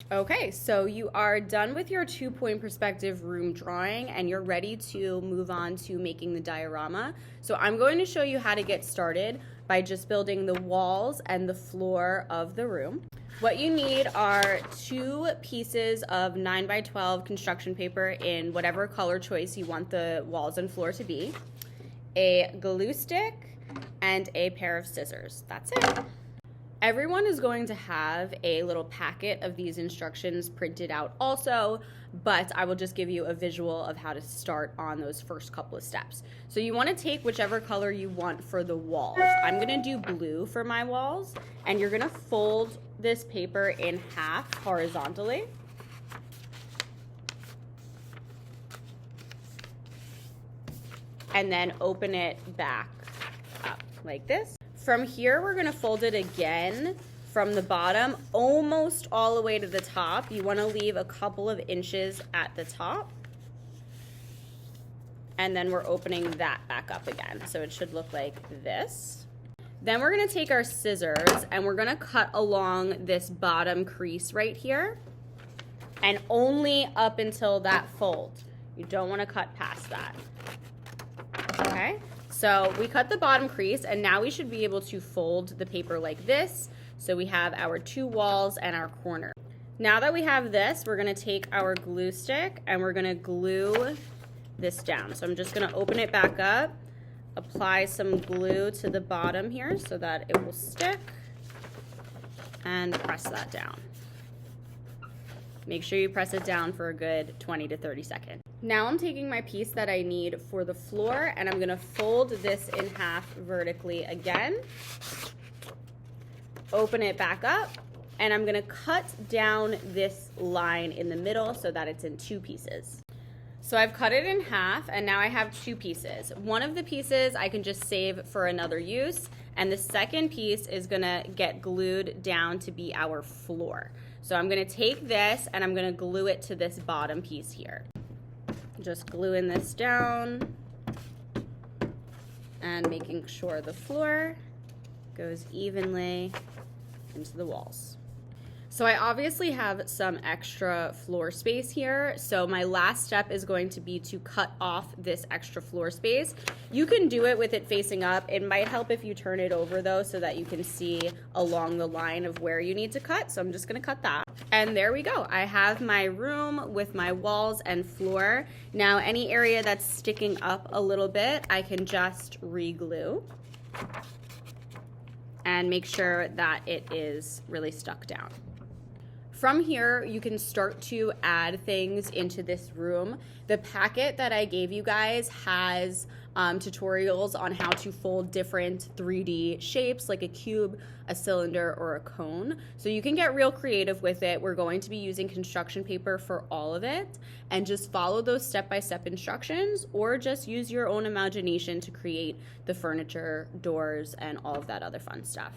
Okay, so you are done with your 2-point perspective room drawing and you're ready to move on to making the diorama. So I'm going to show you how to get started by just building the walls and the floor of the room. What you need are 2 pieces of 9x12 construction paper in whatever color choice you want the walls and floor to be, a glue stick, and a pair of scissors. That's it. Everyone is going to have a little packet of these instructions printed out also, but I will just give you a visual of how to start on those first couple of steps. So you want to take whichever color you want for the walls. I'm going to do blue for my walls, and you're going to fold this paper in half horizontally. And then open it back up like this. From here, we're gonna fold it again from the bottom almost all the way to the top. You wanna leave a couple of inches at the top. And then we're opening that back up again. So it should look like this. Then we're gonna take our scissors and we're gonna cut along this bottom crease right here and only up until that fold. You don't wanna cut past that, okay? So we cut the bottom crease and now we should be able to fold the paper like this. So we have our 2 walls and our corner. Now that we have this, we're gonna take our glue stick and we're gonna glue this down. So I'm just gonna open it back up, apply some glue to the bottom here so that it will stick, and press that down. Make sure you press it down for a good 20 to 30 seconds. Now I'm taking my piece that I need for the floor and I'm gonna fold this in half vertically again, open it back up, and I'm gonna cut down this line in the middle so that it's in 2 pieces. So I've cut it in half and now I have 2 pieces. One of the pieces I can just save for another use, and the second piece is gonna get glued down to be our floor. So I'm gonna take this and I'm gonna glue it to this bottom piece here. Just gluing this down and making sure the floor goes evenly into the walls. So I obviously have some extra floor space here, so my last step is going to be to cut off this extra floor space. You can do it with it facing up. It might help if you turn it over though so that you can see along the line of where you need to cut, so I'm just gonna cut that. And there we go. I have my room with my walls and floor. Now any area that's sticking up a little bit, I can just re-glue and make sure that it is really stuck down. From here, you can start to add things into this room. The packet that I gave you guys has tutorials on how to fold different 3D shapes like a cube, a cylinder, or a cone. So you can get real creative with it. We're going to be using construction paper for all of it, and just follow those step-by-step instructions, or just use your own imagination to create the furniture, doors, and all of that other fun stuff.